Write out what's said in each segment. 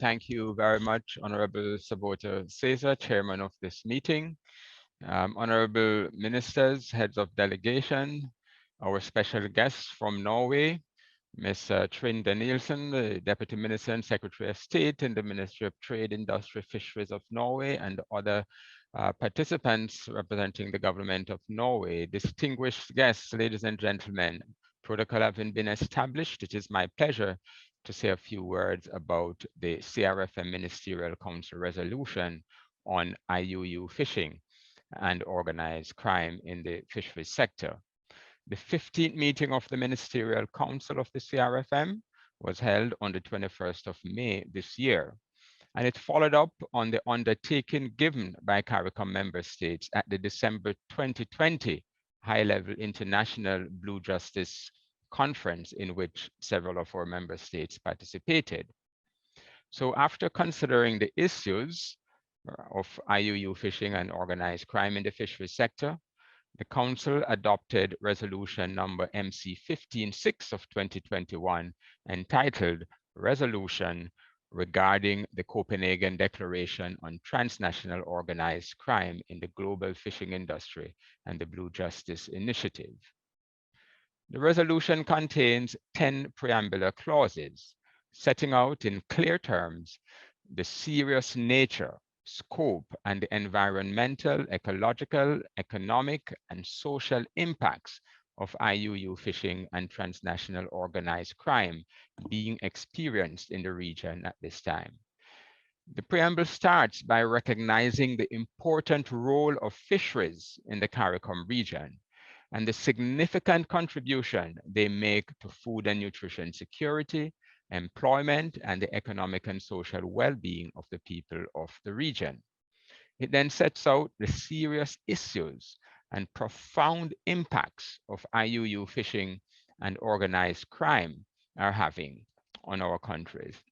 Thank you very much, Honorable Sabota Caesar, Chairman of this meeting. Honorable Ministers, Heads of Delegation, our special guests from Norway, Ms. Trinda Nielsen, the Deputy Minister and Secretary of State in the Ministry of Trade, Industry, Fisheries of Norway, and other participants representing the government of Norway. Distinguished guests, ladies and gentlemen, protocol having been established, it is my pleasure to say a few words about the CRFM Ministerial Council resolution on IUU fishing and organized crime in the fisheries sector. The 15th meeting of the Ministerial Council of the CRFM was held on the 21st of May this year, and it followed up on the undertaking given by CARICOM member states at the December 2020 high-level international Blue Justice conference in which several of our member states participated. So after considering the issues of IUU fishing and organized crime in the fisheries sector, the Council adopted resolution number MC 15/6 of 2021 entitled Resolution regarding the Copenhagen Declaration on Transnational Organized Crime in the Global Fishing Industry and the Blue Justice Initiative. The resolution contains 10 preambular clauses, setting out in clear terms the serious nature, scope, and the environmental, ecological, economic, and social impacts of IUU fishing and transnational organized crime being experienced in the region at this time. The preamble starts by recognizing the important role of fisheries in the CARICOM region and the significant contribution they make to food and nutrition security, employment, and the economic and social well-being of the people of the region. It then sets out the serious issues and profound impacts of IUU fishing and organized crime are having on our countries,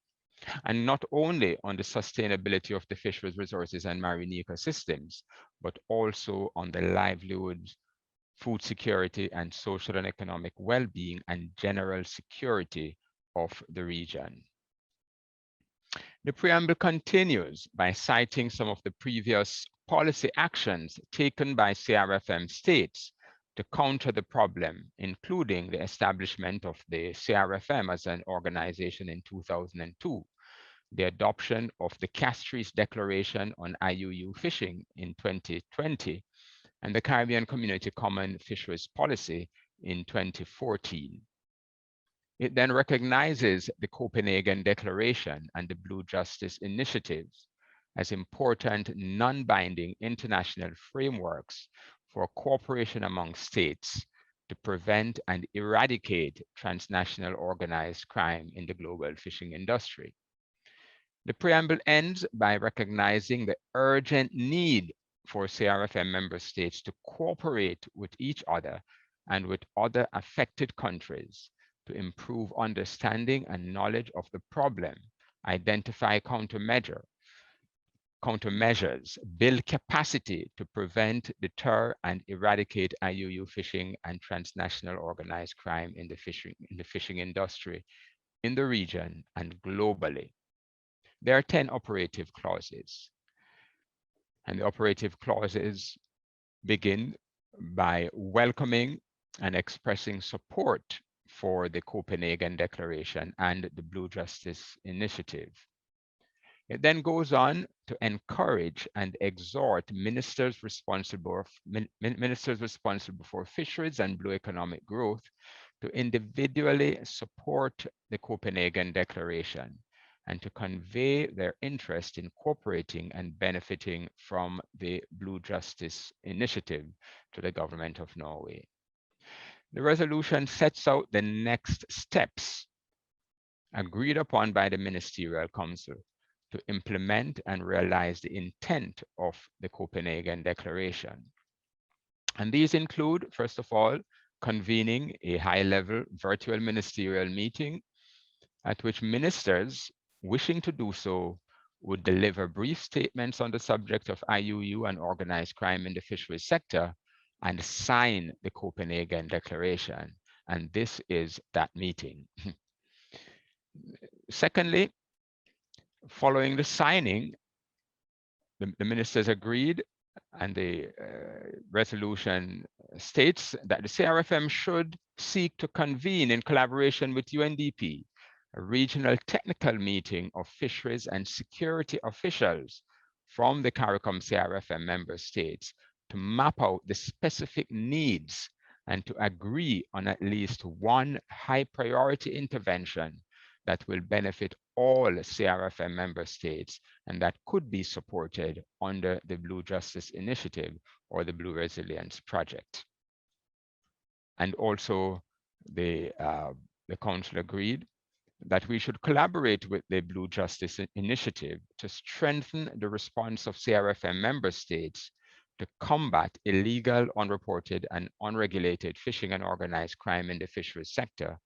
and not only on the sustainability of the fisheries resources and marine ecosystems, but also on the livelihoods, food security, and social and economic well-being and general security of the region. The preamble continues by citing some of the previous policy actions taken by CRFM states to counter the problem, including the establishment of the CRFM as an organization in 2002, the adoption of the Castries Declaration on IUU fishing in 2020, and the Caribbean Community Common Fisheries Policy in 2014. It then recognizes the Copenhagen Declaration and the Blue Justice Initiatives as important non-binding international frameworks for cooperation among states to prevent and eradicate transnational organized crime in the global fishing industry. The preamble ends by recognizing the urgent need for CRFM member states to cooperate with each other and with other affected countries to improve understanding and knowledge of the problem, identify countermeasures, build capacity to prevent, deter, and eradicate IUU fishing and transnational organized crime in the fishing industry in the region and globally. There are 10 operative clauses, and the operative clauses begin by welcoming and expressing support for the Copenhagen Declaration and the Blue Justice Initiative. It then goes on to encourage and exhort ministers responsible for fisheries and blue economic growth to individually support the Copenhagen Declaration and to convey their interest in cooperating and benefiting from the Blue Justice Initiative to the government of Norway. The resolution sets out the next steps agreed upon by the Ministerial Council to implement and realize the intent of the Copenhagen Declaration. And these include, first of all, convening a high-level virtual ministerial meeting at which ministers wishing to do so would deliver brief statements on the subject of IUU and organized crime in the fisheries sector and sign the Copenhagen Declaration. And this is that meeting. Secondly, Following the signing, the ministers agreed, and the resolution states that the CRFM should seek to convene in collaboration with UNDP a regional technical meeting of fisheries and security officials from the CARICOM CRFM member states to map out the specific needs and to agree on at least one high priority intervention that will benefit all CRFM member states and that could be supported under the Blue Justice Initiative or the Blue Resilience Project. And also the Council agreed that we should collaborate with the Blue Justice Initiative to strengthen the response of CRFM member states to combat illegal, unreported, and unregulated fishing and organized crime in the fisheries sector,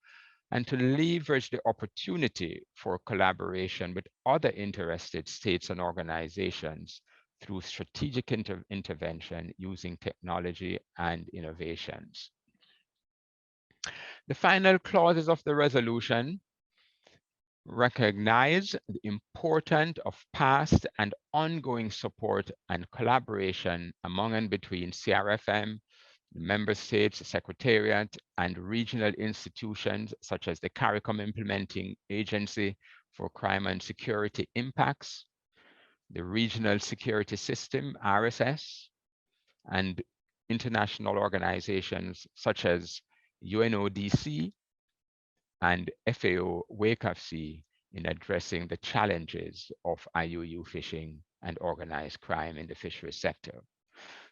and to leverage the opportunity for collaboration with other interested states and organizations through strategic intervention using technology and innovations. The final clauses of the resolution recognize the importance of past and ongoing support and collaboration among and between CRFM, the member states, the Secretariat, and regional institutions such as the CARICOM Implementing Agency for Crime and Security Impacts, the Regional Security System, RSS, and international organizations such as UNODC and FAO WakeFC in addressing the challenges of IUU fishing and organized crime in the fisheries sector.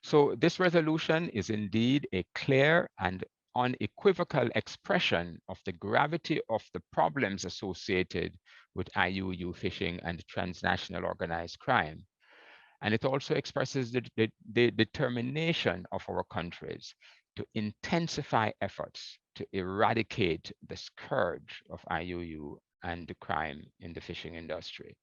So this resolution is indeed a clear and unequivocal expression of the gravity of the problems associated with IUU fishing and transnational organized crime. And it also expresses the determination of our countries to intensify efforts to eradicate the scourge of IUU and the crime in the fishing industry.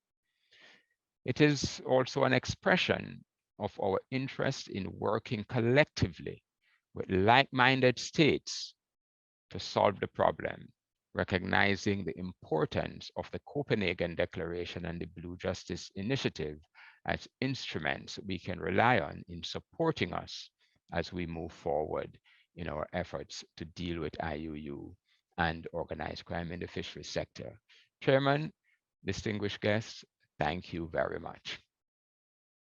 It is also an expression of our interest in working collectively with like-minded states to solve the problem, recognizing the importance of the Copenhagen Declaration and the Blue Justice Initiative as instruments we can rely on in supporting us as we move forward in our efforts to deal with IUU and organized crime in the fisheries sector. Chairman, distinguished guests, thank you very much.